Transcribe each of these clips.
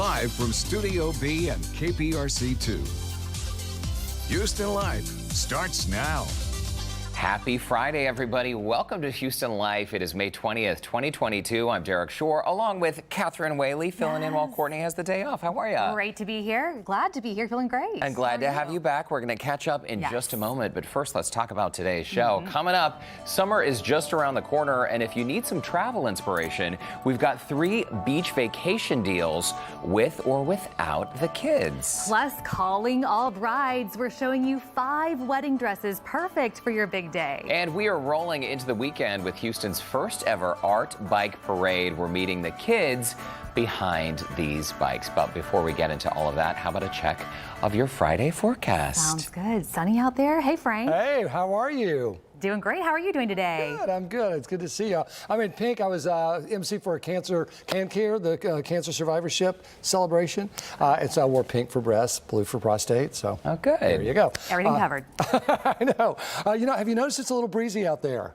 Live from Studio B and KPRC2. Houston Life starts now. Happy Friday, everybody. Welcome to Houston Life. It is May 20th, 2022. I'm Derrick Shore, along with Katherine Whaley, filling in while Courtney has the day off. How are you? Great to be here. Glad to be here. Feeling great. And glad to have you back. We're going to catch up in just a moment. But first, let's talk about today's show. Coming up, summer is just around the corner. And if you need some travel inspiration, we've got 3 beach vacation deals with or without the kids. Plus, calling all brides. We're showing you 5 wedding dresses perfect for your big day. And we are rolling into the weekend with Houston's first ever art bike parade. We're meeting the kids behind these bikes. But before we get into all of that, how about a check of your Friday forecast? Sounds good. Sunny out there. Hey, Frank. Hey, how are you? Doing great. How are you doing today? Good, I'm good. It's good to see you. I'm in pink. I was MC for a cancer the cancer survivorship celebration. I wore pink for breasts, blue for prostate. So good. There you go. Everything covered. I know. Have you noticed it's a little breezy out there?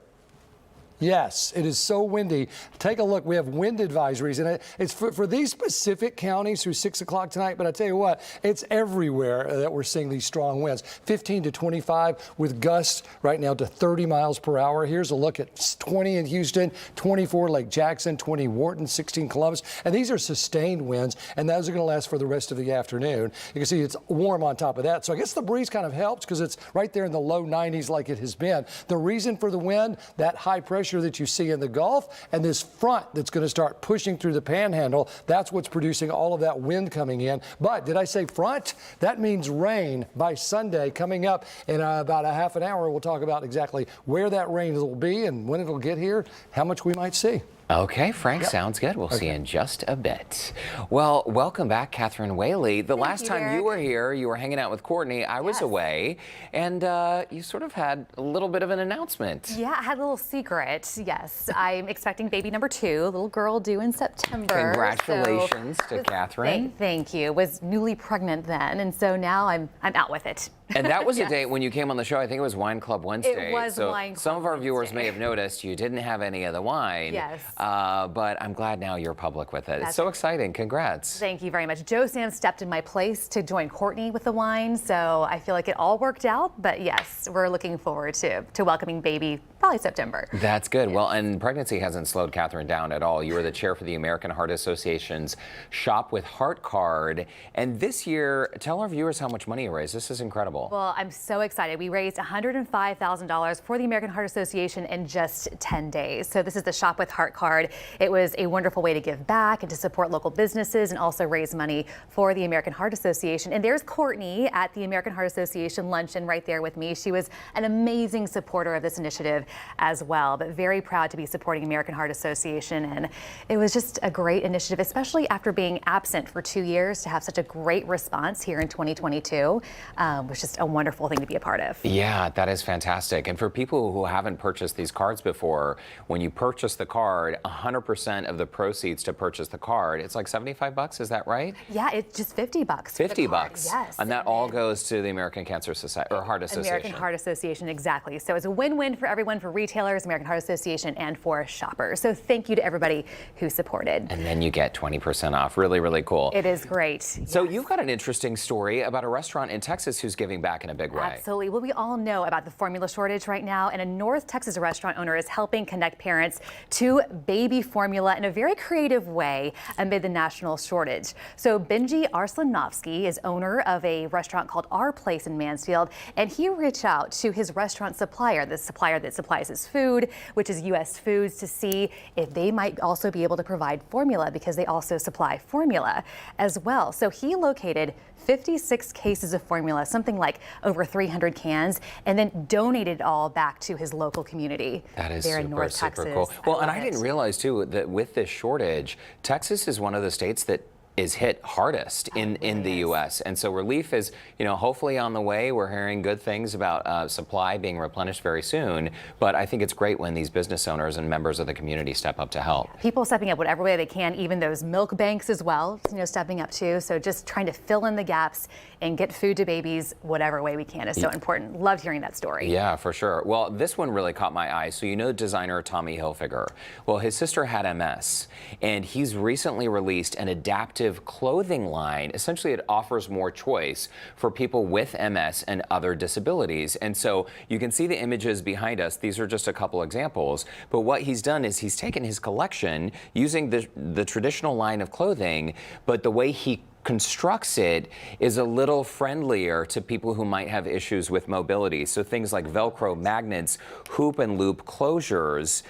Yes, it is so windy. Take a look. We have wind advisories, and it's for these specific counties through 6 o'clock tonight. But I tell you what, it's everywhere that we're seeing these strong winds, 15 to 25 with gusts right now to 30 miles per hour. Here's a look at 20 in Houston, 24 Lake Jackson, 20 Wharton, 16 Columbus. And these are sustained winds, and those are going to last for the rest of the afternoon. You can see it's warm on top of that. So I guess the breeze kind of helps because it's right there in the low 90s like it has been. The reason for the wind, that high pressure that you see in the Gulf, and this front that's going to start pushing through the panhandle, that's what's producing all of that wind coming in. But did I say front? That means rain by Sunday coming up in about a half an hour. We'll talk about exactly where that rain will be and when it'll get here, how much we might see. Okay, Frank, sounds good. We'll see you in just a bit. Well, welcome back, Katherine Whaley. The last time you were here, you were hanging out with Courtney. I was away, and you sort of had a little bit of an announcement. Yeah, I had a little secret. Yes, I'm expecting baby number 2, little girl due in September. Congratulations to Katherine. Thank you. Was newly pregnant then, and so now I'm out with it. And that was a date when you came on the show. I think it was Wine Club Wednesday. It was Wine Club some of our viewers Wednesday. may have noticed you didn't have any of the wine. Yes. But I'm glad now you're public with it. It's so exciting. Congrats. Thank you very much. Joe Sam stepped in my place to join Courtney with the wine, so I feel like it all worked out. But yes, we're looking forward to welcoming baby probably September. That's good. Well, and pregnancy hasn't slowed Katherine down at all. You are the chair for the American Heart Association's Shop with Heart card. And this year, tell our viewers how much money you raised. This is incredible. Well, I'm so excited. We raised $105,000 for the American Heart Association in just 10 days. So this is the Shop with Heart card. It was a wonderful way to give back and to support local businesses and also raise money for the American Heart Association. And there's Courtney at the American Heart Association luncheon right there with me. She was an amazing supporter of this initiative as well, but very proud to be supporting American Heart Association. And it was just a great initiative, especially after being absent for 2 years, to have such a great response here in 2022 was just a wonderful thing to be a part of. Yeah, that is fantastic. And for people who haven't purchased these cards before, when you purchase the card, 100% of the proceeds to purchase the card, it's like $75, is that right? Yeah, it's just $50. $50. Yes. And that all goes to the American Cancer Society or Heart Association. American Heart Association, exactly. So it's a win-win for everyone, for retailers, American Heart Association, and for shoppers. So thank you to everybody who supported. And then you get 20% off. Really, really cool. It is great. So you've got an interesting story about a restaurant in Texas who's giving back in a big way. Absolutely. Well, we all know about the formula shortage right now, and a North Texas restaurant owner is helping connect parents to baby formula in a very creative way amid the national shortage. So Benji Arslanovsky is owner of a restaurant called Our Place in Mansfield, and he reached out to his restaurant supplier, the supplier that supplies his food, which is U.S. Foods, to see if they might also be able to provide formula, because they also supply formula as well. So he located 56 cases of formula, something like over 300 cans, and then donated it all back to his local community. That is there in North super Texas. cool. Well, and I didn't realize too that with this shortage, Texas is one of the states that is hit hardest in the U.S. And so relief is, hopefully on the way. We're hearing good things about supply being replenished very soon. But I think it's great when these business owners and members of the community step up to help. People stepping up whatever way they can, even those milk banks as well, stepping up too. So just trying to fill in the gaps and get food to babies whatever way we can is so important. Loved hearing that story. Yeah, for sure. Well, this one really caught my eye. So designer Tommy Hilfiger. Well, his sister had MS, and he's recently released an adaptive adaptive clothing line. Essentially, it offers more choice for people with MS and other disabilities. And so you can see the images behind us. These are just a couple examples. But what he's done is he's taken his collection using the traditional line of clothing, but the way he constructs it is a little friendlier to people who might have issues with mobility. So things like Velcro magnets, hoop and loop closures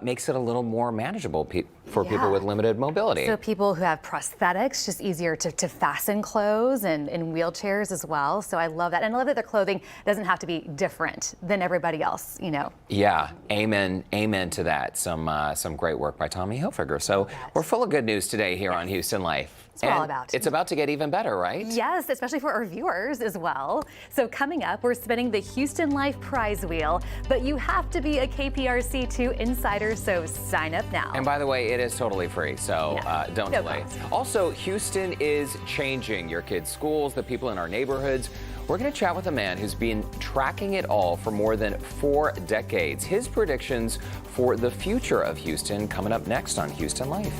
makes it a little more manageable for people with limited mobility. So people who have prosthetics, just easier to fasten clothes and in wheelchairs as well. So I love that. And I love that their clothing doesn't have to be different than everybody else, you know. Yeah, amen to that. Some great work by Tommy Hilfiger. So we're full of good news today here on Houston Life. That's what we're all about. It's about to get even better, right? Yes, especially for our viewers as well. So coming up, we're spinning the Houston Life prize wheel, but you have to be a KPRC2 insider, so sign up now. And by the way, it is totally free, so don't delay. Cost. Also, Houston is changing. Your kids' schools, the people in our neighborhoods. We're going to chat with a man who's been tracking it all for more than 4 decades. His predictions for the future of Houston coming up next on Houston Life.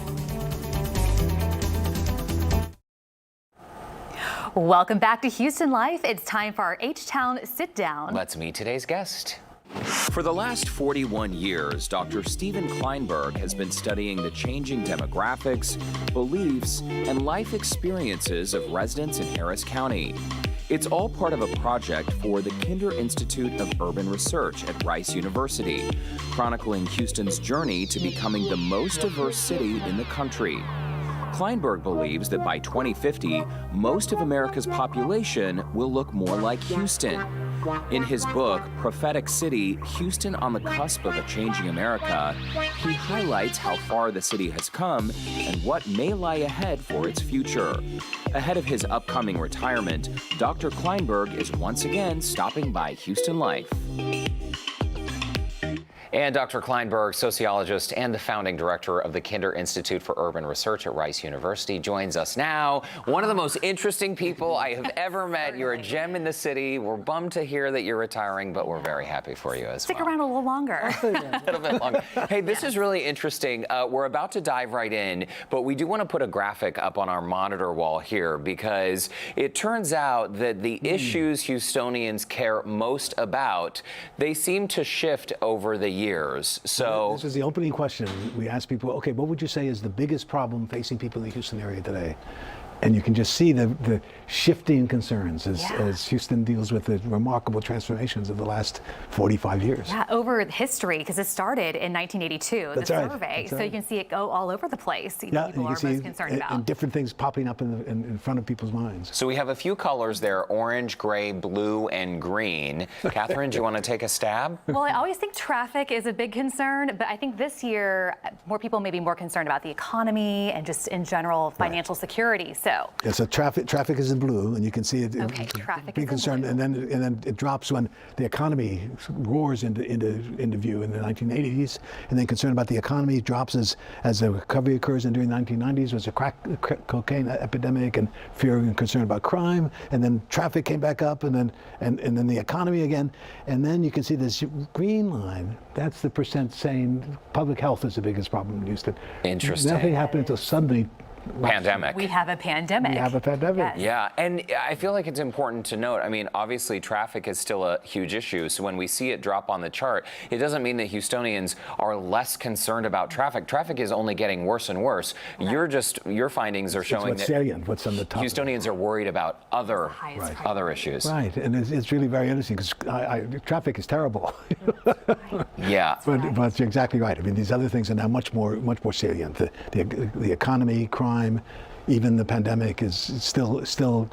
Welcome back to Houston Life. It's time for our H-Town Sit Down. Let's meet today's guest. For the last 41 years, Dr. Stephen Kleinberg has been studying the changing demographics, beliefs, and life experiences of residents in Harris County. It's all part of a project for the Kinder Institute of Urban Research at Rice University, chronicling Houston's journey to becoming the most diverse city in the country. Kleinberg believes that by 2050, most of America's population will look more like Houston. In his book, Prophetic City, Houston on the Cusp of a Changing America, he highlights how far the city has come and what may lie ahead for its future. Ahead of his upcoming retirement, Dr. Kleinberg is once again stopping by Houston Life. And Dr. Kleinberg, sociologist and the founding director of the Kinder Institute for Urban Research at Rice University, joins us now. One of the most interesting people I have ever met. You're a gem in the city. We're bummed to hear that you're retiring, but we're very happy for you as well. Stick around a little longer. A little bit longer. Hey, this is really interesting. We're about to dive right in, but we do want to put a graphic up on our monitor wall here because it turns out that the issues Houstonians care most about, they seem to shift over the years. So this is the opening question. We asked people, okay, what would you say is the biggest problem facing people in the Houston area today? And you can just see the shifting concerns as Houston deals with the remarkable transformations of the last 45 years. Yeah, over history, because it started in 1982, the survey. So you can see it go all over the place. Yeah, People are most concerned about. And different things popping up in front of people's minds. So we have a few colors there, orange, gray, blue, and green. Catherine, do you want to take a stab? Well, I always think traffic is a big concern, but I think this year, more people may be more concerned about the economy and just in general financial security. So. Yeah, so traffic is in blue, and you can see it. Okay, traffic be is concerned, in blue. and then it drops when the economy roars into view in the 1980s, and then concern about the economy drops as the recovery occurs. And during the 1990s was a crack cocaine epidemic and fear and concern about crime, and then traffic came back up, and then the economy again, and then you can see this green line. That's the percent saying public health is the biggest problem in Houston. Interesting. Nothing happened until suddenly. Pandemic. We have a pandemic. We have a pandemic. Yes. Yeah, and I feel like it's important to note, I mean, obviously traffic is still a huge issue, so when we see it drop on the chart, it doesn't mean that Houstonians are less concerned about traffic. Traffic is only getting worse and worse. Your findings are showing that salient, what's on the top. Houstonians are worried about other issues. Right, and it's really very interesting because traffic is terrible. Yeah. But you're exactly right. I mean, these other things are now much more salient. The economy, crime, even the pandemic is still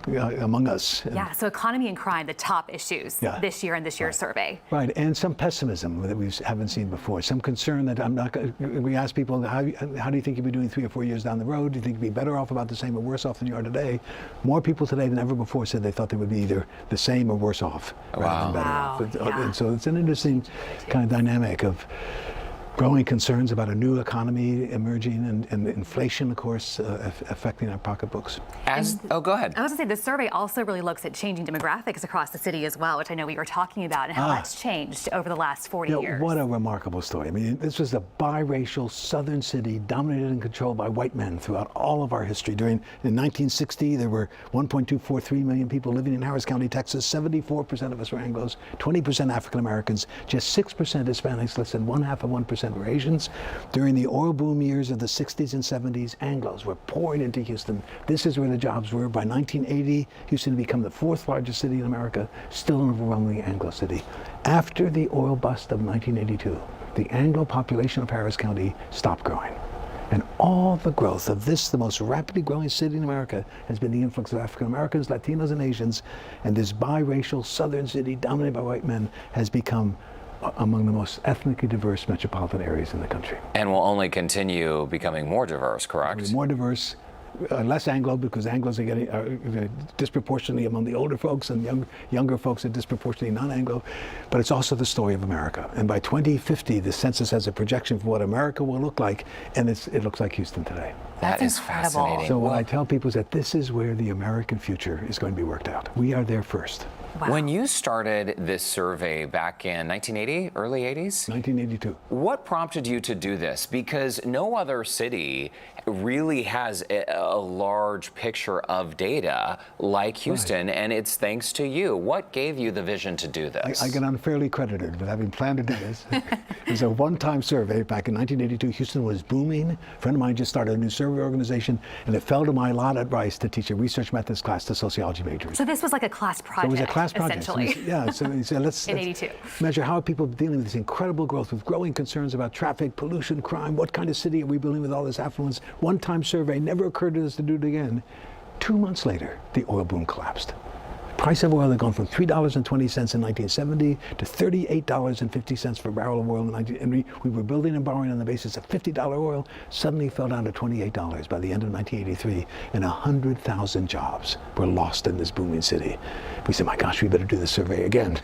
among us. Yeah, so economy and crime, the top issues this year in this year's survey. Right, and some pessimism that we haven't seen before. Some concern that we ask people, how do you think you'll be doing 3 or 4 years down the road? Do you think you'll be better off, about the same, or worse off than you are today? More people today than ever before said they thought they would be either the same or worse off rather than better off. And so it's an interesting kind of dynamic of growing concerns about a new economy emerging and inflation, of course, affecting our pocketbooks. Oh, go ahead. I was going to say, this survey also really looks at changing demographics across the city as well, which I know we were talking about, and how that's changed over the last 40 years. What a remarkable story. I mean, this was a biracial southern city dominated and controlled by white men throughout all of our history. In 1960, there were 1.243 million people living in Harris County, Texas. 74% of us were Anglos, 20% African Americans, just 6% Hispanics, less than 0.5% were Asians. During the oil boom years of the 60s and 70s, Anglos were pouring into Houston. This is where the jobs were. By 1980, Houston had become the 4th largest city in America, still an overwhelmingly Anglo city. After the oil bust of 1982, the Anglo population of Harris County stopped growing. And all the growth of this, the most rapidly growing city in America, has been the influx of African Americans, Latinos, and Asians. And this biracial southern city dominated by white men has become among the most ethnically diverse metropolitan areas in the country. And will only continue becoming more diverse, correct? More diverse, less Anglo, because Anglos are getting disproportionately among the older folks, and younger folks are disproportionately non-Anglo. But it's also the story of America. And by 2050, the census has a projection for what America will look like, and it looks like Houston today. That is incredible. fascinating. So what I tell people is that this is where the American future is going to be worked out. We are there first. Wow. When you started this survey back in 1980, early 80s? 1982. What prompted you to do this? Because no other city really has a large picture of data like Houston, and it's thanks to you. What gave you the vision to do this? I get unfairly credited with having planned to do this. It was a one-time survey back in 1982. Houston was booming. A friend of mine just started a new survey organization, and it fell to my lot at Rice to teach a research methods class to sociology majors. So this was like a class project, So it was a class project. essentially. So he said, let's In 82. measure how are people dealing with this incredible growth, with growing concerns about traffic, pollution, crime. What kind of city are we building with all this affluence? One-time survey, never occurred to us to do it again. 2 months later, the oil boom collapsed. Price of oil had gone from $3.20 in 1970 to $38.50 for a barrel of oil in 1980. We were building and borrowing on the basis of $50 oil, suddenly fell down to $28 by the end of 1983, and 100,000 jobs were lost in this booming city. We said, my gosh, we better do the survey again.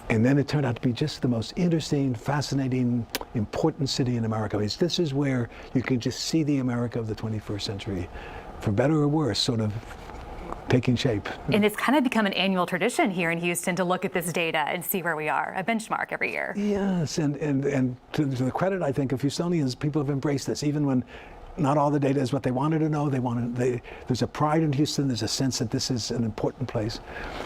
And then it turned out to be just the most interesting, fascinating, important city in America. This is where you can just see the America of the 21st century, for better or worse, sort of taking shape. And it's kind of become an annual tradition here in Houston to look at this data and see where we are, a benchmark every year. Yes, and to the credit, I think, of Houstonians, people have embraced this, even when not all the data is what they wanted to know. There's a pride in Houston. There's a sense that this is an important place,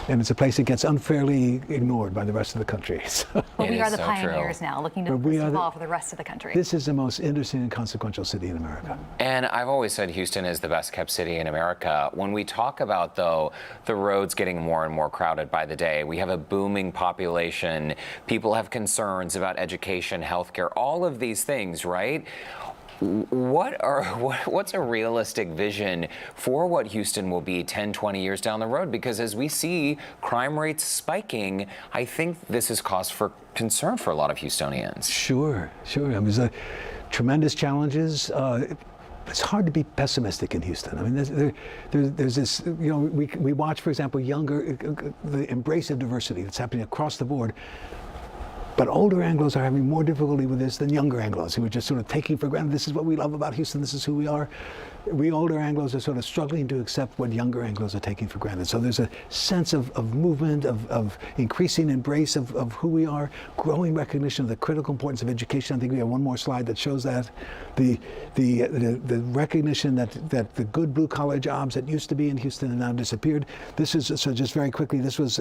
and it's a place that gets unfairly ignored by the rest of the country. So Well, we are the so pioneers true. now, looking to evolve for the rest of the country. this is the most interesting and consequential city in America. And I've always said Houston is the best kept city in America. When we talk about, though, the roads getting more and more crowded by the day, we have a booming population, people have concerns about education, healthcare, all of these things, right? What's a realistic vision for what Houston will be 10, 20 years down the road? Because as we see crime rates spiking, I think this is cause for concern for a lot of Houstonians. Sure. I mean, there's tremendous challenges. It's hard to be pessimistic in Houston. I mean, there's this, we watch, for example, the embrace of diversity that's happening across the board. But older Anglos are having more difficulty with this than younger Anglos, who are just sort of taking for granted, this is what we love about Houston, this is who we are. We older Anglos are sort of struggling to accept what younger Anglos are taking for granted. So there's a sense of movement, of increasing embrace of who we are, growing recognition of the critical importance of education. I think we have one more slide that shows that. The recognition that the good blue collar jobs that used to be in Houston have now disappeared. This is, so just very quickly, this was,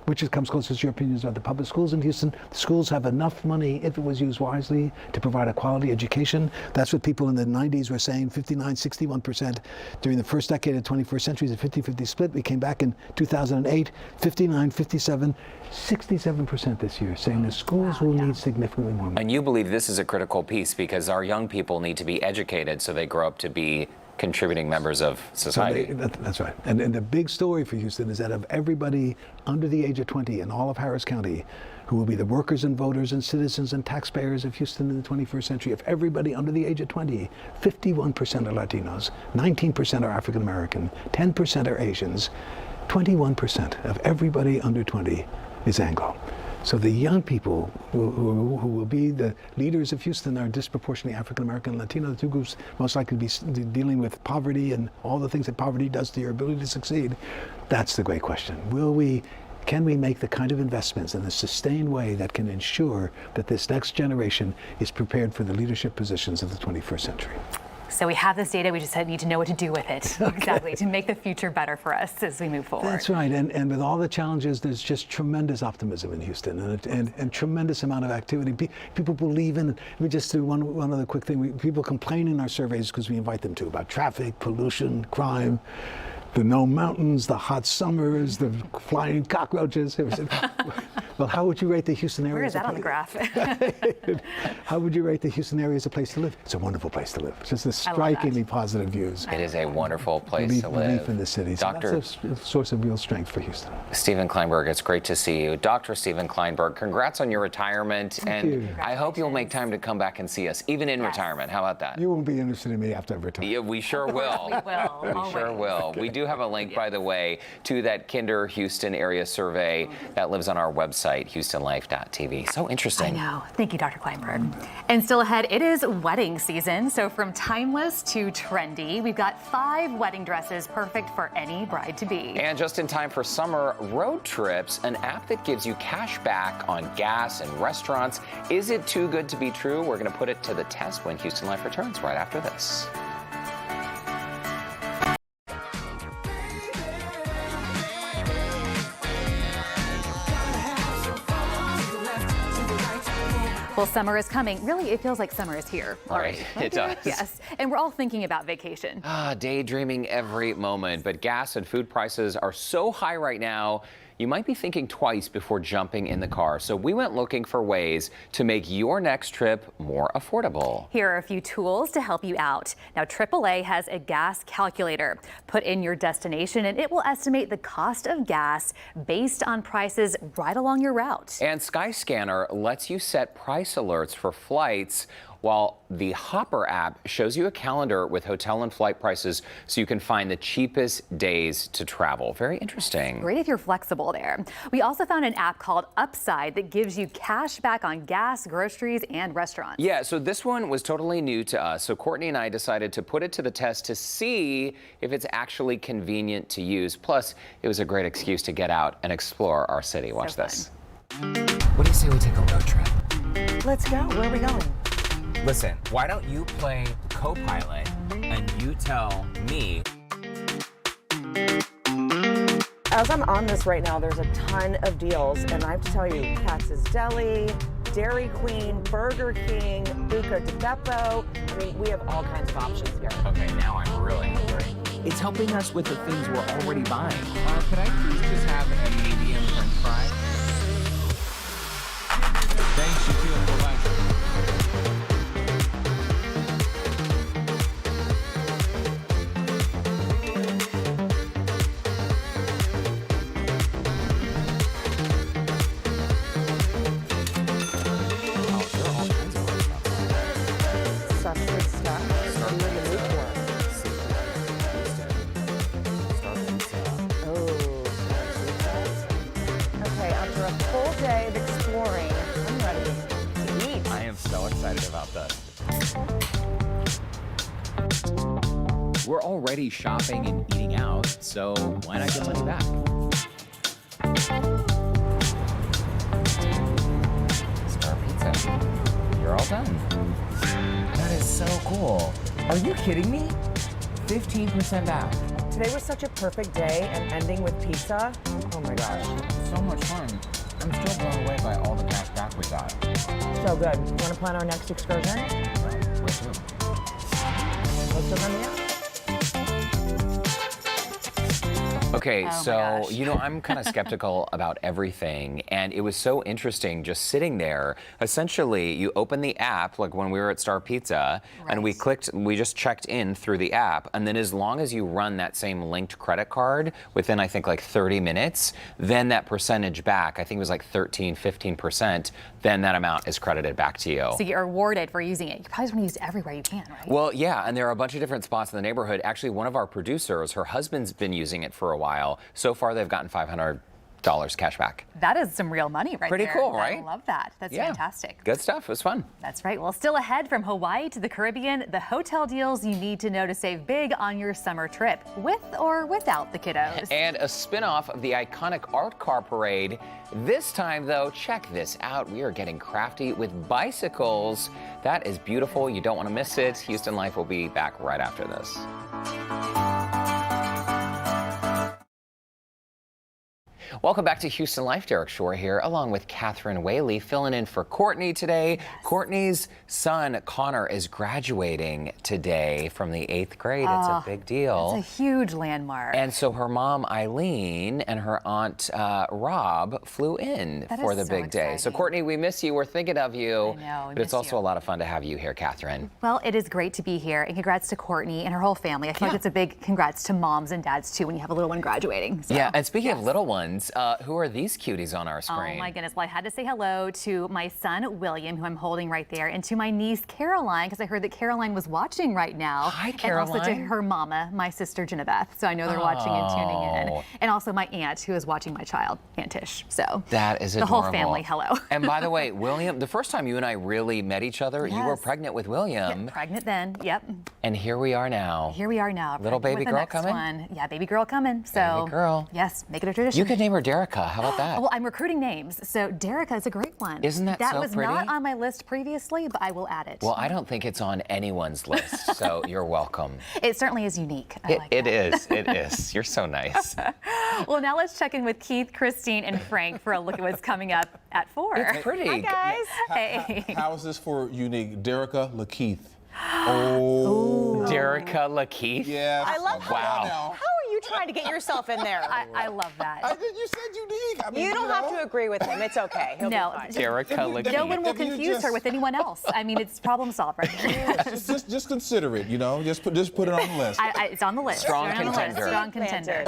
which comes closest to your opinions about the public schools in Houston. The schools have enough money, if it was used wisely, to provide a quality education. That's what people in the 90s were saying, 61%. During the first decade of the 21st century, it's a 50-50 split. We came back in 2008, 59, 57, 67% this year, saying the schools will need significantly more money. And you believe this is a critical piece because our young people need to be educated so they grow up to be contributing members of society. That's right. And the big story for Houston is that of everybody under the age of 20 in all of Harris County, who will be the workers and voters and citizens and taxpayers of Houston in the 21st century, if everybody under the age of 20, 51% are Latinos, 19% are African American, 10% are Asians, 21% of everybody under 20 is Anglo. So the young people who will be the leaders of Houston are disproportionately African American and Latino, the two groups most likely to be dealing with poverty and all the things that poverty does to your ability to succeed. That's the great question. Can we make the kind of investments in a sustained way that can ensure that this next generation is prepared for the leadership positions of the 21st century? So we have this data, we just need to know what to do with it, exactly, to make the future better for us as we move forward. That's right, and with all the challenges, there's just tremendous optimism in Houston and tremendous amount of activity. People believe in, let me just do one other quick thing. People complain in our surveys because we invite them to about traffic, pollution, crime, the no mountains, the hot summers, the flying cockroaches. Well, how would you rate the Houston area? Where is that on the graph? How would you rate the Houston area as a place to live? It's a wonderful place to live. It's just a strikingly positive views. It is a wonderful place to live. Belief in the city. So Dr. That's a source of real strength for Houston. Stephen Kleinberg, it's great to see you. Dr. Stephen Kleinberg, congrats on your retirement. Thank you. I hope you'll make time to come back and see us, even in retirement. How about that? You won't be interested in me after I've retired. Yeah, we sure will. We will. We sure will. Okay. We do have a link, by the way, to that Kinder Houston area survey that lives on our website, HoustonLife.tv. So interesting. I know. Thank you, Dr. Kleinberg. And still ahead, it is wedding season. So from timeless to trendy, we've got 5 wedding dresses perfect for any bride-to-be. And just in time for summer road trips, an app that gives you cash back on gas and restaurants. Is it too good to be true? We're going to put it to the test when Houston Life returns right after this. Well, summer is coming. Really, it feels like summer is here already. Right, it does. Yes, and we're all thinking about vacation. Daydreaming every moment, but gas and food prices are so high right now, you might be thinking twice before jumping in the car. So we went looking for ways to make your next trip more affordable. Here are a few tools to help you out. Now, AAA has a gas calculator. Put in your destination and it will estimate the cost of gas based on prices right along your route. And Skyscanner lets you set price alerts for flights, while the Hopper app shows you a calendar with hotel and flight prices so you can find the cheapest days to travel. Very interesting. Great if you're flexible there. We also found an app called Upside that gives you cash back on gas, groceries, and restaurants. Yeah, so this one was totally new to us. So Courtney and I decided to put it to the test to see if it's actually convenient to use. Plus, it was a great excuse to get out and explore our city. Watch this. What do you say we take a road trip? Let's go. Where are we going? Listen, why don't you play co-pilot and you tell me. As I'm on this right now, there's a ton of deals, and I have to tell you, Katz's Deli, Dairy Queen, Burger King, Buca di Beppo. I mean, we have all kinds of options here. Okay, now I'm really hungry. It's helping us with the things we're already buying. Could I please just have a medium french fry? Thanks, you feel for lunch. We're already shopping and eating out, so why not get money back? Star Pizza. You're all done. That is so cool. Are you kidding me? 15% back. Today was such a perfect day, and ending with pizza. Oh my gosh. So much fun. I'm still blown away by all the cash back we got. So good. You want to plan our next excursion? Where to? Let's run the app. Okay, Oh so, you know, I'm kind of skeptical about everything, and it was so interesting just sitting there. Essentially, you open the app, like when we were at Star Pizza, and we just checked in through the app, and then as long as you run that same linked credit card within, I think, like 30 minutes, then that percentage back, I think it was like 15%, then that amount is credited back to you. So you're rewarded for using it. You probably just want to use it everywhere you can, right? Well, yeah, and there are a bunch of different spots in the neighborhood. Actually, one of our producers, her husband's been using it for a while. So far, they've gotten $500 cash back. That is some real money right Pretty there. cool, right? I love that. That's fantastic. Good stuff. It was fun. That's right. Well, still ahead from Hawaii to the Caribbean, the hotel deals you need to know to save big on your summer trip, with or without the kiddos. And a spin-off of the iconic art car parade. This time, though, check this out. We are getting crafty with bicycles. That is beautiful. You don't want to miss it. Houston Life will be back right after this. Welcome back to Houston Life. Derrick Shore here, along with Katherine Whaley, filling in for Courtney today. Yes. Courtney's son, Connor, is graduating today from the 8th grade. It's a big deal. It's a huge landmark. And so her mom, Eileen, and her aunt, Rob, flew in for the big day. So, Courtney, we miss you. We're thinking of you. I know. But it's also a lot of fun to have you here, Katherine. Well, it is great to be here. And congrats to Courtney and her whole family. I feel like it's a big congrats to moms and dads, too, when you have a little one graduating. So, yeah, and speaking of little ones, who are these cuties on our screen? Oh my goodness. Well, I had to say hello to my son, William, who I'm holding right there, and to my niece, Caroline, because I heard that Caroline was watching right now. Hi, Caroline. And also to her mama, my sister, Genevieve. So I know they're watching and tuning in. And also my aunt, who is watching my child, Aunt Tish. So that is adorable. The whole family, hello. And by the way, William, the first time you and I really met each other, you were pregnant with William. Yeah, pregnant then, yep. And here we are now. Here we are now. Little baby girl coming? One. Yeah, baby girl coming. So, baby girl. Yes, make it a tradition. You could name her Derricka. How about that? Well, I'm recruiting names, so Derricka is a great one. Isn't that so pretty? That was not on my list previously, but I will add it. Well, I don't think it's on anyone's list, so you're welcome. It certainly is unique. It is. You're so nice. Well, now let's check in with Keith, Christine, and Frank for a look at what's coming up at 4. It's pretty. Hi, guys. Hey. How is this for unique? Derricka LaKeith. Oh. Derricka LaKeith? Yeah. I love Wow. How are you trying to get yourself in there? I love that. You said unique. I mean, you don't have to agree with him. It's okay. He'll no. be fine. Derricka LaKeith. No one will confuse her with anyone else. I mean, it's problem solved right here. just consider it, you know. Just put it on the list. It's on the list. Strong contender. Strong contender.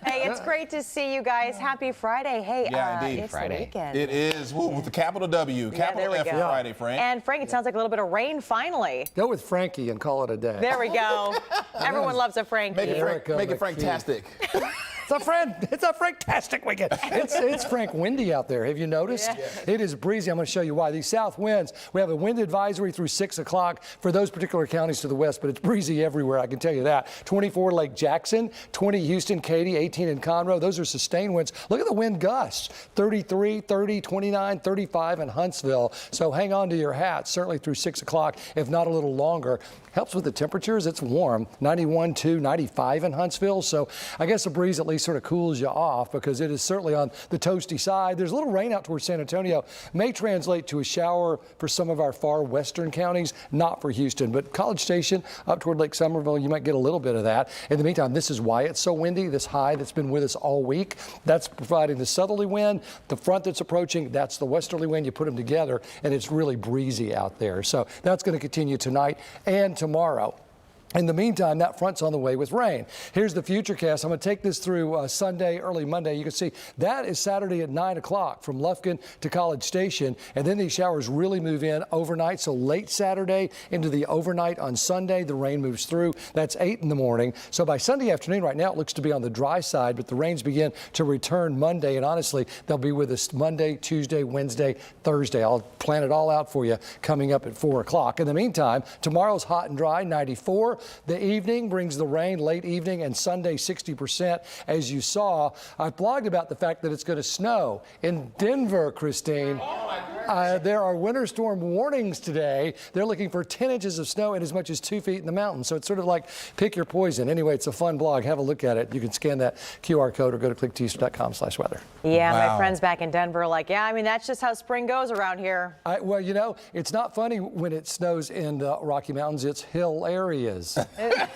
Hey, it's great to see you guys. Happy Friday. Hey, yeah, indeed. It's Friday. the weekend. It is. Woo, with the capital W. Capital F for Friday, Frank. And Frank, it sounds like a little bit of rain finally. Go with Frankie and call it a day. There we go. Everyone loves a Frankie. Make it Franktastic. It's a Franktastic weekend. It's Frank windy out there. Have you noticed? Yeah. It is breezy. I'm going to show you why. These south winds, we have a wind advisory through 6 o'clock for those particular counties to the west, but it's breezy everywhere, I can tell you that. 24 Lake Jackson, 20 Houston, Katy, 18 in Conroe. Those are sustained winds. Look at the wind gusts. 33, 30, 29, 35 in Huntsville. So hang on to your hats, certainly through 6 o'clock, if not a little longer. Helps with the temperatures. It's warm. 91 to 95 in Huntsville. So I guess a breeze at least sort of cools you off because it is certainly on the toasty side. There's a little rain out towards San Antonio. May translate to a shower for some of our far western counties, not for Houston. But College Station up toward Lake Somerville, you might get a little bit of that. In the meantime, this is why it's so windy. This high that's been with us all week, that's providing the southerly wind. The front that's approaching, that's the westerly wind. You put them together, and it's really breezy out there. So that's going to continue tonight and tomorrow. In the meantime, that front's on the way with rain. Here's the futurecast. I'm going to take this through Sunday, early Monday. You can see that is Saturday at 9 o'clock from Lufkin to College Station. And then these showers really move in overnight. So late Saturday into the overnight on Sunday, the rain moves through. That's 8 in the morning. So by Sunday afternoon, right now, it looks to be on the dry side, but the rains begin to return Monday. And honestly, they'll be with us Monday, Tuesday, Wednesday, Thursday. I'll plan it all out for you coming up at 4 o'clock. In the meantime, tomorrow's hot and dry, 94. The evening brings the rain, late evening, and Sunday 60%. As you saw, I blogged about the fact that it's going to snow in Denver, Christine. There are winter storm warnings today. They're looking for 10 inches of snow and as much as 2 feet in the mountains. So it's sort of like pick your poison. Anyway, it's a fun blog. Have a look at it. You can scan that QR code or go to clickthouston.com/weather. Yeah, wow. My friends back in Denver are like, yeah, I mean, that's just how spring goes around here. Well, you know, it's not funny when it snows in the Rocky Mountains. It's hilarious.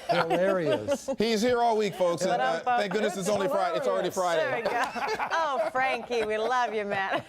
Hilarious. He's here all week, folks. Thank goodness it's only Friday. It's already Friday. There we go. Oh, Frankie, we love you, man.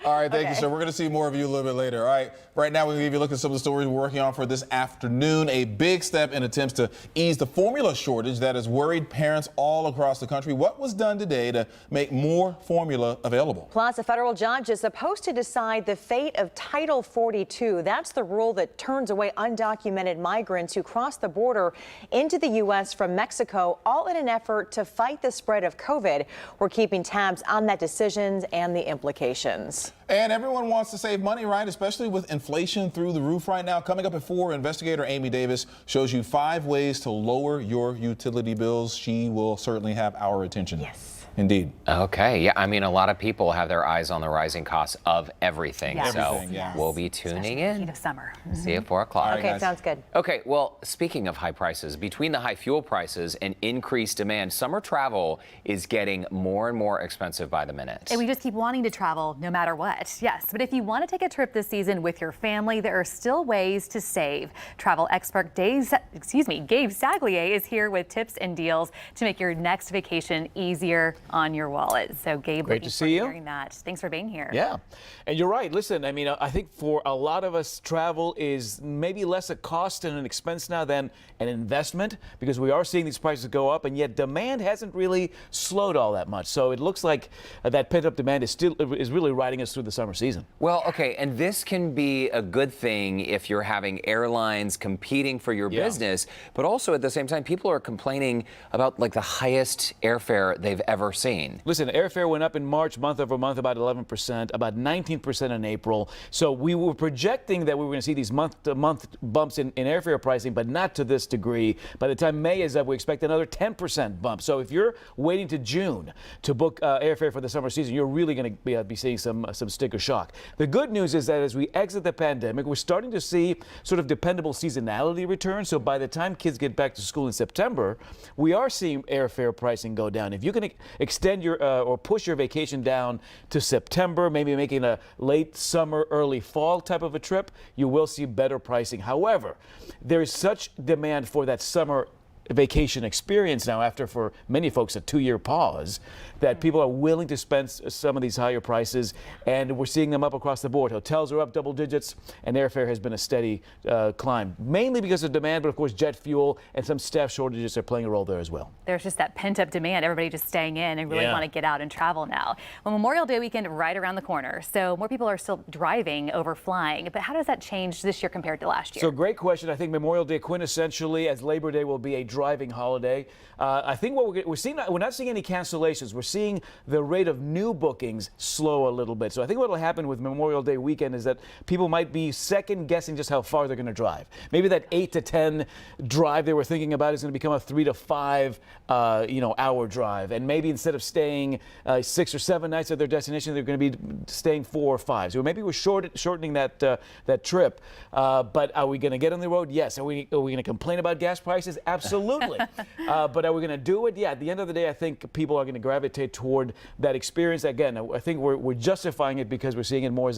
All right, thank you Alicia. We're going to see more of you a little bit later. All right. Right now, we're going to give you a look at some of the stories we're working on for this afternoon. A big step in attempts to ease the formula shortage that has worried parents all across the country. What was done today to make more formula available? Plus, a federal judge is supposed to decide the fate of Title 42. That's the rule that turns away undocumented migrants who cross the border into the U.S. from Mexico, all in an effort to fight the spread of COVID. We're keeping tabs on that decision and the implications. And everyone wants to save money, right? Especially with inflation through the roof right now. Coming up at 4, investigator Amy Davis shows you 5 ways to lower your utility bills. She will certainly have our attention. Yes. Indeed. Okay. Yeah. I mean, a lot of people have their eyes on the rising costs of everything. Yes. So Everything, yeah. we'll be tuning in. Heat of summer. See you at 4 o'clock. right, Okay, guys. sounds good. Okay, well, speaking of high prices, between the high fuel prices and increased demand, summer travel is getting more and more expensive by the minute. And we just keep wanting to travel no matter what. Yes, but if you want to take a trip this season with your family, there are still ways to save. Travel expert Gabe Saglier is here with tips and deals to make your next vacation easier on your wallet. So, Gabe, Great to see you. hearing that. Thanks for being here. Yeah, and you're right. Listen, I mean, I think for a lot of us, travel is maybe less a cost and an expense now than an investment, because we are seeing these prices go up, and yet demand hasn't really slowed all that much. So it looks like that pent-up demand is really riding us through the summer season. Well, okay, and this can be a good thing if you're having airlines competing for your business, but also at the same time, people are complaining about like the highest airfare they've ever seen. Listen, airfare went up in March, month over month, about 11%, about 19% in April. So we were projecting that we were going to see these month-to-month bumps in airfare pricing, but not to this degree. By the time May is up, we expect another 10% bump. So if you're waiting to June to book airfare for the summer season, you're really going to be seeing some sticker shock. The good news is that as we exit the pandemic, we're starting to see sort of dependable seasonality return. So by the time kids get back to school in September, we are seeing airfare pricing go down. If you can extend your or push your vacation down to September, maybe making a late summer, early fall type of a trip, you will see better pricing. However, there is such demand for that summer vacation experience now, after for many folks a 2-year pause, that people are willing to spend some of these higher prices, and we're seeing them up across the board. Hotels are up double digits, and airfare has been a steady climb, mainly because of demand, but of course jet fuel and some staff shortages are playing a role there as well. There's just that pent-up demand, everybody just staying in and really want to get out and travel now. Well, Memorial Day weekend right around the corner, so more people are still driving over flying, but how does that change this year compared to last year? So great question. I think Memorial Day quintessentially, as Labor Day will be a driving holiday. I think what we're seeing, we're not seeing any cancellations. We're seeing the rate of new bookings slow a little bit. So I think what will happen with Memorial Day weekend is that people might be second guessing just how far they're going to drive. Maybe that 8 to 10 drive they were thinking about is going to become a 3 to 5 hour drive. And maybe instead of staying 6 or 7 nights at their destination, they're going to be staying 4 or 5. So maybe we're shortening that trip. But are we going to get on the road? Yes. Are we going to complain about gas prices? Absolutely. But are we going to do it? Yeah. At the end of the day, I think people are going to gravitate toward that experience. Again, I think we're justifying it because we're seeing it more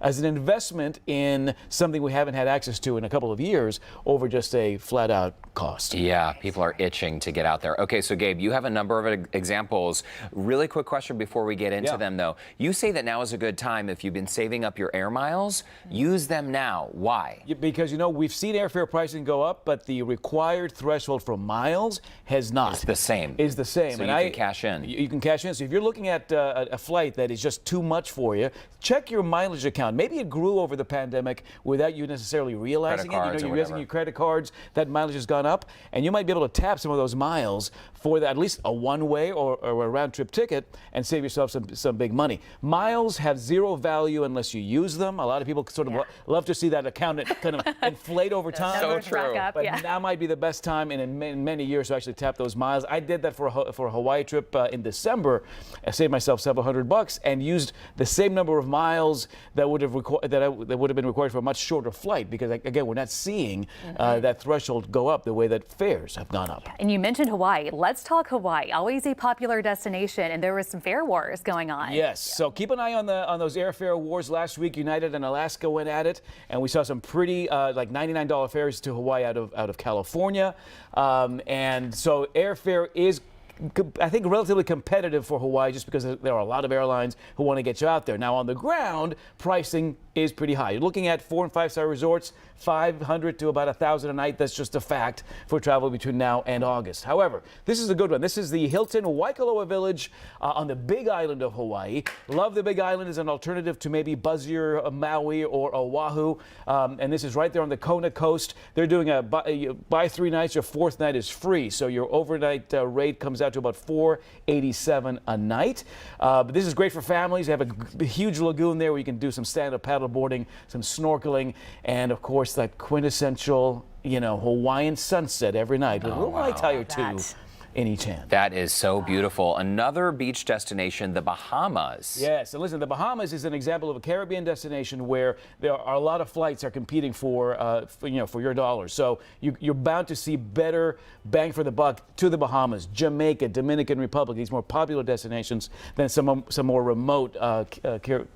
as an investment in something we haven't had access to in a couple of years over just a flat out cost. Yeah, people are itching to get out there. Okay, so Gabe, you have a number of examples. Really quick question before we get into them, though. You say that now is a good time if you've been saving up your air miles. Use them now. Why? Because, we've seen airfare pricing go up, but the required threshold for miles has not. It's the same. Is the same. So you can cash in. You can cash in. So if you're looking at a flight that is just too much for you, check your mileage account. Maybe it grew over the pandemic without you necessarily realizing it. You're using your credit cards, that mileage has gone up, and you might be able to tap some of those miles for at least a one-way or a round-trip ticket and save yourself some big money. Miles have zero value unless you use them. A lot of people sort of love to see that account kind of inflate over time. So true. But now might be the best time in many years to actually tap those miles. I did that for a Hawaii trip in December. I saved myself several $100 and used the same number of miles that would have been required for a much shorter flight, because again, we're not seeing that threshold go up the way that fares have gone up. And you mentioned Hawaii. Let's talk Hawaii. Always a popular destination, and there was some fare wars going on. Yes. So keep an eye on those airfare wars. Last week, United and Alaska went at it, and we saw some pretty like $99 fares to Hawaii out of California, and so airfare is I think, relatively competitive for Hawaii just because there are a lot of airlines who want to get you out there. Now, on the ground, pricing is pretty high. You're looking at 4- and 5-star resorts, $500 to about $1,000 a night. That's just a fact for travel between now and August. However, this is a good one. This is the Hilton Waikoloa Village on the Big Island of Hawaii. Love the Big Island as an alternative to maybe buzzier Maui or Oahu. And this is right there on the Kona coast. They're doing a buy 3 nights, your 4th night is free. So your overnight rate comes out to about $487 a night. But this is great for families. They have a huge lagoon there where you can do some stand-up paddle boarding, some snorkeling, and of course that quintessential, Hawaiian sunset every night with a little Mai Tai or two in each hand. That is so beautiful. Another beach destination, the Bahamas. Yes, and listen, the Bahamas is an example of a Caribbean destination where there are a lot of flights are competing for your dollars. So you're bound to see better bang for the buck to the Bahamas, Jamaica, Dominican Republic, these more popular destinations than some more remote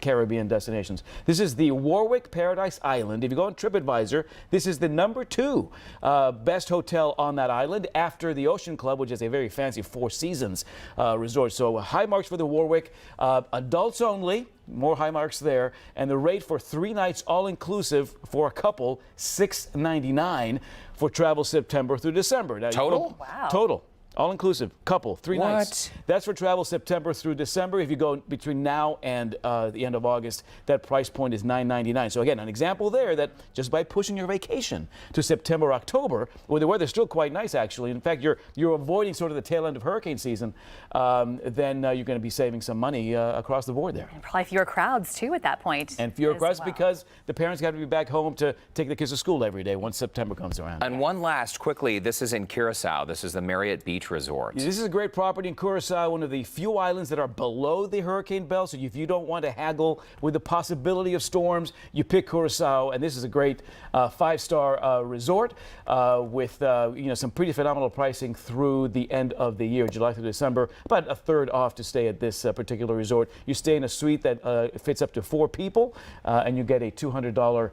Caribbean destinations. This is the Warwick Paradise Island. If you go on TripAdvisor, this is the #2 best hotel on that island after the Ocean Club, which is a very fancy Four Seasons resort. So high marks for the Warwick. Adults only, more high marks there. And the rate for 3 nights all-inclusive for a couple, $699 for travel September through December. Now, total? Wow. Total. All-inclusive, couple, 3 What? nights. That's for travel September through December. If you go between now and the end of August, that price point is $999. So again, an example there that just by pushing your vacation to September, October, where the weather's still quite nice actually. In fact, you're avoiding sort of the tail end of hurricane season. Then you're going to be saving some money across the board there. And probably fewer crowds too at that point. And fewer crowds well. because the parents got to be back home to take the kids to school every day once September comes around. And one last, quickly, this is in Curacao. This is the Marriott Beach Resort. This is a great property in Curacao, one of the few islands that are below the hurricane belt. So if you don't want to haggle with the possibility of storms, you pick Curacao. And this is a great 5-star resort with some pretty phenomenal pricing through the end of the year, July through December. About a third off to stay at this particular resort. You stay in a suite that fits up to 4 people, and you get a $200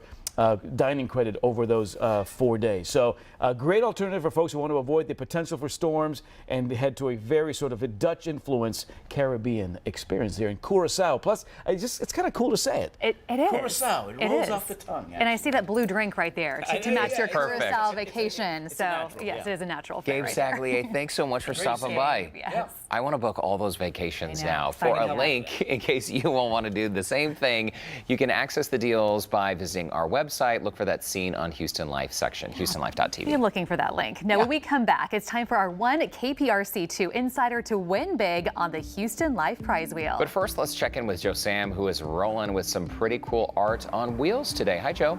dining credit over those 4 days. So a great alternative for folks who want to avoid the potential for storms and head to a very sort of a Dutch influence Caribbean experience here in Curacao. Plus, it's kind of cool to say it. It is. Curacao. It rolls off the tongue. And I see that blue drink right there to match your Perfect. Curacao vacation. It's so natural, yes, yeah. it is a natural fit Gabe right there. Saglier, thanks so much for stopping by. Yes. I want to book all those vacations I know. now. It's For fine. a link, in case you won't want to do the same thing, you can access the deals by visiting our website. Look for that scene on Houston Life section, HoustonLife.tv. You're looking for that link. Now, when we come back, it's time for our one KPRC2 insider to win big on the Houston Life Prize Wheel. But first, let's check in with Joe Sam, who is rolling with some pretty cool art on wheels today. Hi, Joe.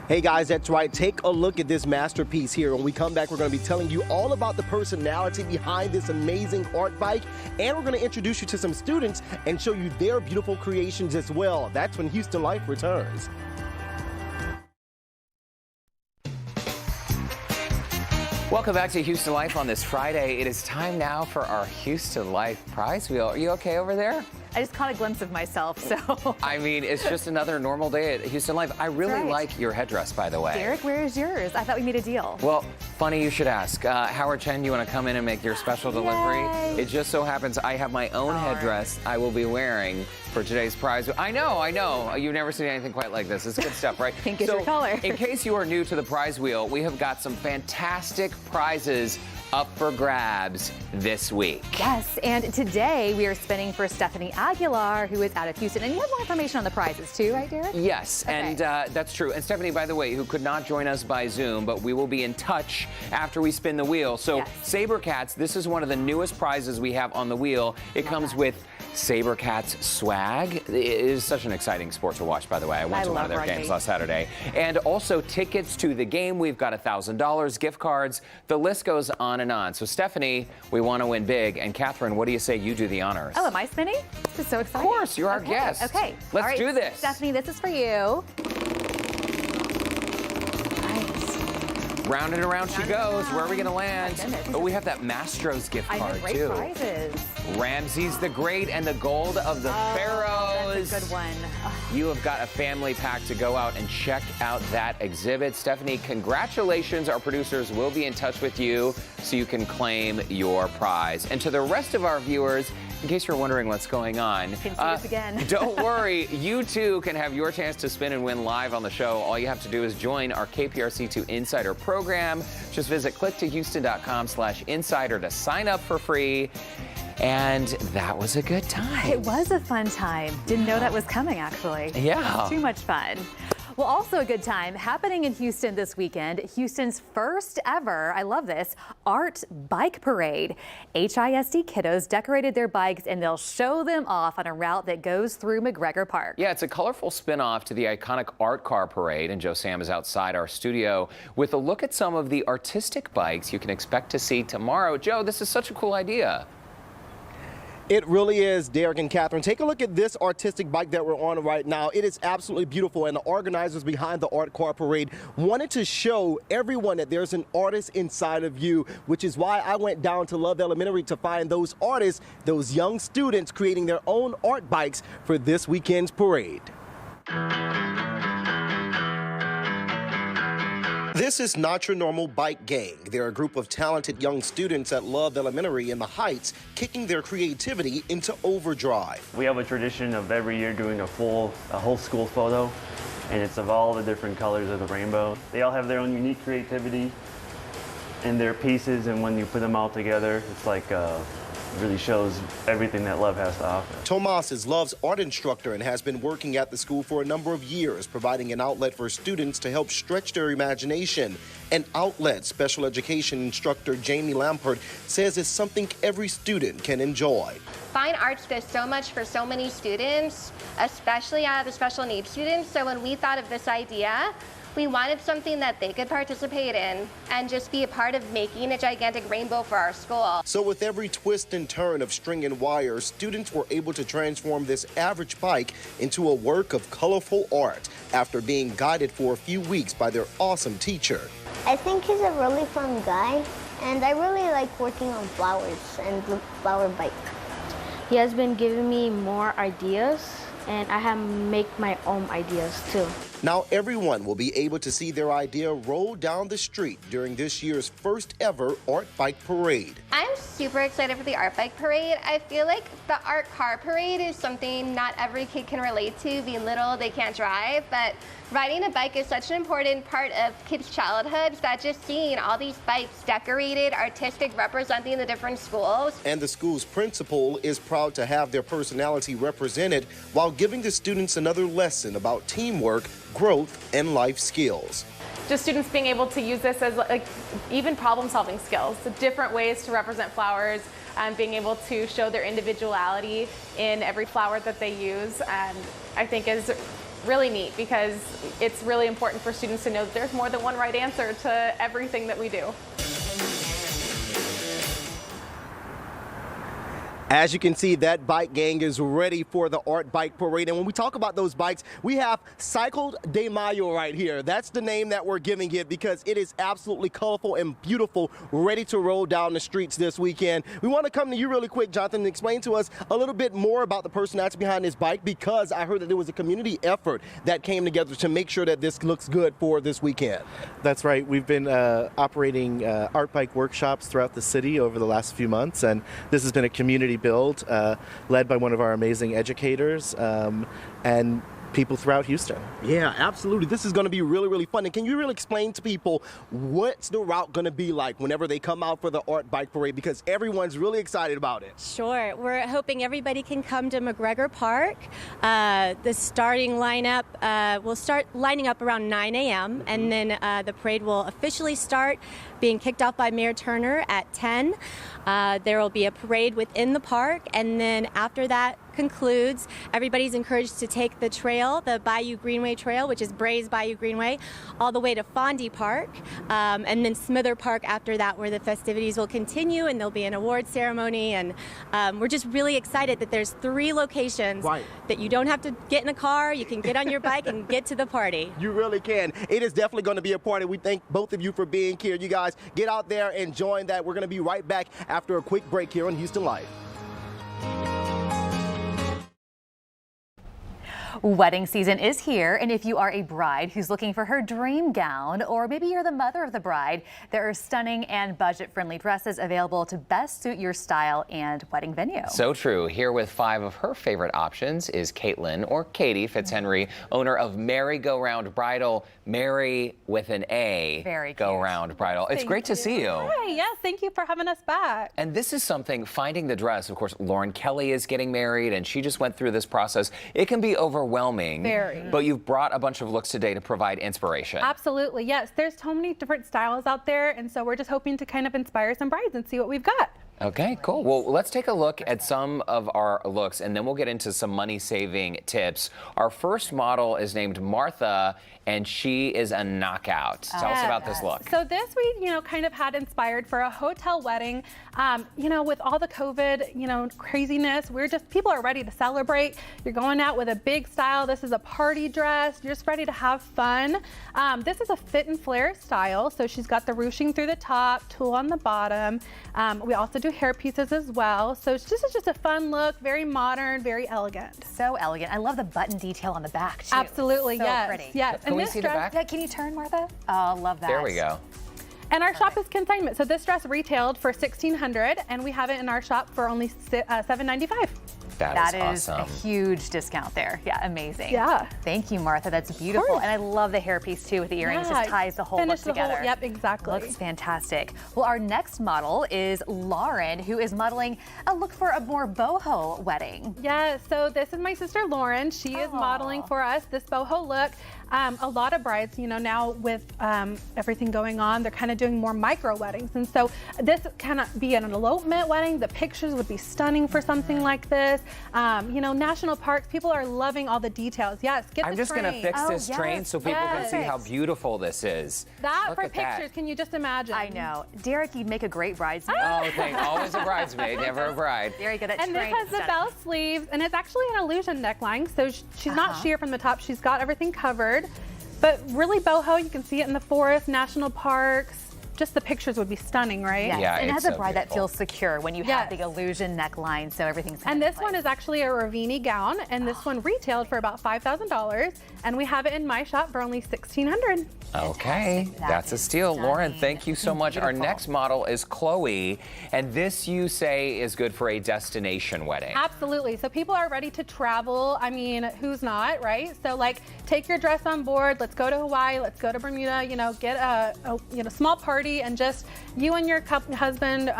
Hey guys, that's right. Take a look at this masterpiece here. When we come back, we're going to be telling you all about the personality behind this amazing art bike, and we're going to introduce you to some students and show you their beautiful creations as well. That's when Houston Life returns. Welcome back to Houston Life on this Friday. It is time now for our Houston Life Prize Wheel. Are you okay over there? I just caught a glimpse of myself, so. I mean, it's just another normal day at Houston Life. I really like your headdress, by the way. Derek, where is yours? I thought we made a deal. Well, funny you should ask. Howard Chen, you want to come in and make your special delivery? Yay. It just so happens I have my own headdress I will be wearing for today's prize. I know. You've never seen anything quite like this. It's good stuff, right? Pink is your color. In case you are new to the prize wheel, we have got some fantastic prizes up for grabs this week. Yes, and today we are spinning for Stephanie Aguilar, who is out of Houston. And you have more information on the prizes too, right, Derek? Yes, Okay. and that's true. And Stephanie, by the way, who could not join us by Zoom, but we will be in touch after we spin the wheel. So Yes. Sabercats, this is one of the newest prizes we have on the wheel. It comes with Sabercats swag. It is such an exciting sport to watch, by the way. I went to one of their love games rugby. last Saturday. And also tickets to the game. We've got $1,000, gift cards. The list goes on and on. So Stephanie, we want to win big. And Catherine, what do you say you do the honors? Oh, am I spinning? This is so exciting. Of course, you're our Okay, guest. Okay. Let's All right, do this. Stephanie, this is for you. Round and around she goes. Where are we going to land? My goodness. Oh, we have that Mastro's gift I know, card, great too. prizes. Ramses the Great and the Gold of the Pharaohs. is. Good one. You have got a family pack to go out and check out that exhibit. Stephanie, congratulations. Our producers will be in touch with you so you can claim your prize. And to the rest of our viewers, in case you're wondering what's going on, Can see us again. don't worry. You too can have your chance to spin and win live on the show. All you have to do is join our KPRC2 Insider program. Just visit clicktohouston.com/insider to sign up for free. And that was a good time. It was a fun time. Didn't know that was coming, actually. Yeah. Too much fun. Well, also a good time happening in Houston this weekend. Houston's first ever, I love this, art bike parade. HISD kiddos decorated their bikes and they'll show them off on a route that goes through McGregor Park. Yeah, it's a colorful spin-off to the iconic art car parade, and Joe Sam is outside our studio with a look at some of the artistic bikes you can expect to see tomorrow. Joe, this is such a cool idea. It really is, Derrick and Katherine. Take a look at this artistic bike that we're on right now. It is absolutely beautiful, and the organizers behind the Art Car Parade wanted to show everyone that there's an artist inside of you, which is why I went down to Love Elementary to find those artists, those young students creating their own art bikes for this weekend's parade. This is Not Your Normal Bike Gang. They're a group of talented young students at Love Elementary in the Heights, kicking their creativity into overdrive. We have a tradition of every year doing a whole school photo, and it's of all the different colors of the rainbow. They all have their own unique creativity in their pieces, and when you put them all together, it's like really shows everything that Love has to offer. Tomas is Love's art instructor and has been working at the school for a number of years, providing an outlet for students to help stretch their imagination. An outlet special education instructor Jamie Lampert says is something every student can enjoy. Fine arts does so much for so many students, especially the special needs students. So when we thought of this idea, we wanted something that they could participate in and just be a part of making a gigantic rainbow for our school. So with every twist and turn of string and wire, students were able to transform this average bike into a work of colorful art after being guided for a few weeks by their awesome teacher. I think he's a really fun guy, and I really like working on flowers and the flower bike. He has been giving me more ideas, and I have make my own ideas too. Now everyone will be able to see their idea roll down the street during this year's first ever Art Bike Parade. I'm super excited for the art bike parade. I feel like the art car parade is something not every kid can relate to. Being little, they can't drive, but riding a bike is such an important part of kids' childhoods that just seeing all these bikes decorated, artistic, representing the different schools. And the school's principal is proud to have their personality represented while giving the students another lesson about teamwork, growth, and life skills. Just students being able to use this as even problem-solving skills, so different ways to represent flowers, and being able to show their individuality in every flower that they use, and I think is really neat because it's really important for students to know that there's more than one right answer to everything that we do. As you can see, that bike gang is ready for the Art Bike Parade. And when we talk about those bikes, we have Cycled de Mayo right here. That's the name that we're giving it because it is absolutely colorful and beautiful, ready to roll down the streets this weekend. We want to come to you really quick, Jonathan, and explain to us a little bit more about the personality behind this bike, because I heard that there was a community effort that came together to make sure that this looks good for this weekend. That's right. We've been operating art bike workshops throughout the city over the last few months, and this has been a community build led by one of our amazing educators and people throughout Houston. Yeah, absolutely. This is going to be really, really fun. And can you really explain to people what's the route going to be like whenever they come out for the Art Bike Parade? Because everyone's really excited about it. Sure. We're hoping everybody can come to McGregor Park. The starting lineup, we'll start lining up around 9 a.m. and then the parade will officially start being kicked off by Mayor Turner at 10. There will be a parade within the park, and then after that concludes, everybody's encouraged to take the trail, the Bayou Greenway Trail, which is Bray's Bayou Greenway, all the way to Fondy Park, and then Smither Park after that, where the festivities will continue and there'll be an award ceremony. And we're just really excited that there's 3 locations that you don't have to get in a car, you can get on your bike and get to the party. You really can. It is definitely going to be a party. We thank both of you for being here. You guys get out there and join that. We're going to be right back after a quick break here on Houston Live. Wedding season is here, and if you are a bride who's looking for her dream gown, or maybe you're the mother of the bride, there are stunning and budget-friendly dresses available to best suit your style and wedding venue. So true. Here with 5 of her favorite options is Caitlin, or Katie Fitzhenry, owner of Merry Go Round Bridal. Merry with an A. Very Go Round Bridal. It's great to see you. Hi, yes, thank you for having us back. And this is something, finding the dress. Of course, Lauren Kelly is getting married, and she just went through this process. It can be overwhelming. Very. But you've brought a bunch of looks today to provide inspiration. Absolutely, yes. There's so many different styles out there, and so we're just hoping to kind of inspire some brides and see what we've got. Okay, cool. Well, let's take a look at some of our looks, and then we'll get into some money-saving tips. Our first model is named Martha, and she is a knockout. Tell us about this look. So this we, kind of had inspired for a hotel wedding. With all the COVID, craziness, people are ready to celebrate. You're going out with a big style. This is a party dress. You're just ready to have fun. This is a fit and flare style. So she's got the ruching through the top, tulle on the bottom. We also do hair pieces as well. So this is just a fun look, very modern, very elegant. So elegant. I love the button detail on the back, too. Absolutely, so yes. Pretty. Yes. Can we see the back? Yeah, can you turn, Martha? Oh, love that. There we go. And our shop is consignment. So this dress retailed for $1,600, and we have it in our shop for only $795. That is awesome. a huge discount there. Yeah, amazing. Yeah. Thank you, Martha. That's beautiful. And I love the hairpiece too with the earrings. Just ties the whole look together. Yep, exactly. Looks fantastic. Well, our next model is Lauren, who is modeling a look for a more boho wedding. Yeah, so this is my sister Lauren. She is modeling for us this boho look. A lot of brides, now with everything going on, they're kind of doing more micro weddings. And so this cannot be an elopement wedding. The pictures would be stunning for something like this. National parks, people are loving all the details. Yes, get the I'm just going to fix this train so people can see how beautiful this is. That Look for at pictures, can you just imagine? I know. Derrick, you'd make a great bridesmaid. Oh, always a bridesmaid, never a bride. Very good at And this has the bell sleeves, and it's actually an illusion neckline, so she's not sheer from the top. She's got everything covered, but really boho. You can see it in the forest, national parks. Just the pictures would be stunning, right? Yes. Yeah, and it's as a so bride, that beautiful. feels secure when you have the illusion neckline, so everything's And this one is actually a Ravini gown, and this one retailed for about $5,000, and we have it in my shop for only $1,600. Okay, that's a steal. Lauren, thank you so much. Our next model is Chloe, and this you say is good for a destination wedding. Absolutely. So people are ready to travel. I mean, who's not, right? So take your dress on board. Let's go to Hawaii. Let's go to Bermuda. Get a small party, and just you and your husband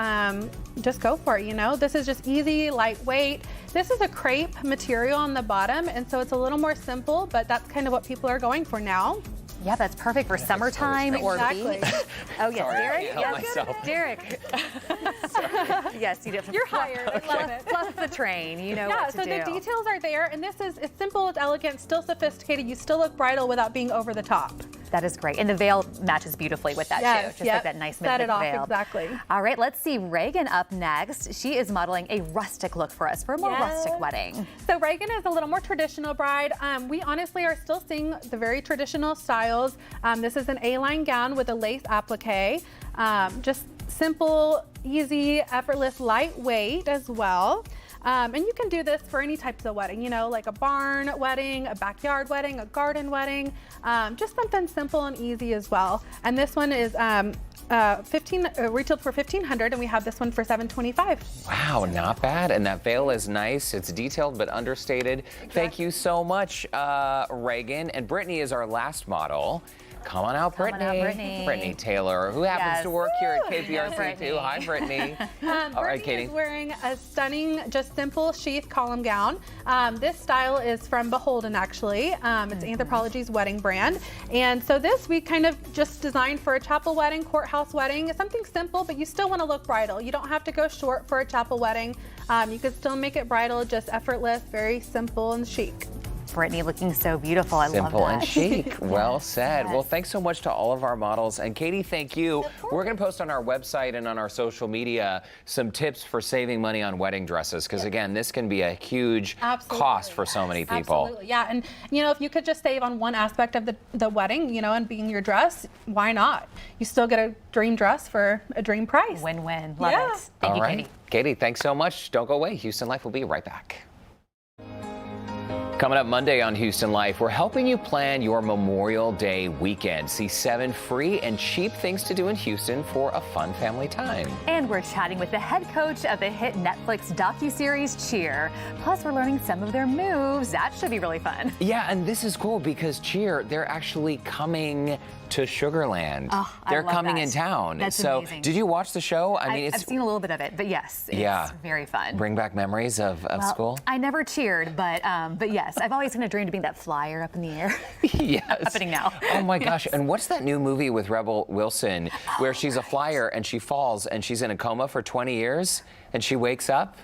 just go for it. This is just easy, lightweight. This is a crepe material on the bottom, and so it's a little more simple, but that's kind of what people are going for now. Yeah, that's perfect for summertime or beach. Oh, yes, Sorry, Derrick. I can't help myself. Derrick. Yes, you have You're hired. I love it. Plus the train, what Yeah, to so do. the details are there, and this is it's simple, it's elegant, still sophisticated. You still look bridal without being over the top. That is great. And the veil matches beautifully with that too. Just like that nice set it off, veil. exactly. All right, let's see Reagan up next. She is modeling a rustic look for us for a more rustic wedding. So Reagan is a little more traditional bride. We honestly are still seeing the very traditional styles. This is an A-line gown with a lace applique. Just simple, easy, effortless, lightweight as well. And you can do this for any types of wedding, like a barn wedding, a backyard wedding, a garden wedding, just something simple and easy as well. And this one is retailed for $1,500, and we have this one for $725. Wow, not bad. And that veil is nice. It's detailed but understated. Exactly. Thank you so much, Reagan. And Brittany is our last model. Come on out, Brittany. Brittany Taylor, who happens to work here at KPRC too. Hi, Brittany. All right, Katie. Is wearing a stunning, just simple sheath column gown. This style is from Beholden, actually. It's Anthropologie's wedding brand. And so this we kind of just designed for a chapel wedding, courthouse wedding. It's something simple, but you still want to look bridal. You don't have to go short for a chapel wedding. You could still make it bridal, just effortless, very simple and chic. Brittany looking so beautiful. I love that. Simple and chic. Well said. Well, thanks so much to all of our models. And Katie, thank you. We're going to post on our website and on our social media some tips for saving money on wedding dresses. Because again, this can be a huge cost for so many people. Absolutely, yeah. And if you could just save on one aspect of the wedding, and being your dress, why not? You still get a dream dress for a dream price. Win-win. Love it. Thank you, Katie. Katie, thanks so much. Don't go away. Houston Life will be right back. Coming up Monday on Houston Life, we're helping you plan your Memorial Day weekend. See 7 free and cheap things to do in Houston for a fun family time. And we're chatting with the head coach of the hit Netflix docuseries Cheer. Plus, we're learning some of their moves. That should be really fun. Yeah, and this is cool because Cheer, they're actually coming to Sugarland. Oh, they're I love coming that. in town. That's so, amazing. did you watch the show? I mean, I've seen a little bit of it, but yes, it's very fun. Bring back memories of Well, school? I never cheered, but yes, I've always kind of dreamed of being that flyer up in the air. Yes. Happening now. Oh my gosh. And what's that new movie with Rebel Wilson where she's a flyer and she falls and she's in a coma for 20 years and she wakes up?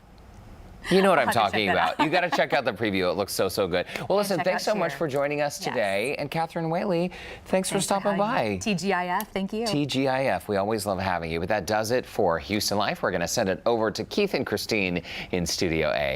You know what I'm talking about. You got to check out the preview. It looks so, so good. Well, listen, thanks so much for joining us today. And Katherine Whaley, thanks for stopping by. TGIF, thank you. TGIF, we always love having you. But that does it for Houston Life. We're going to send it over to Keith and Christine in Studio A.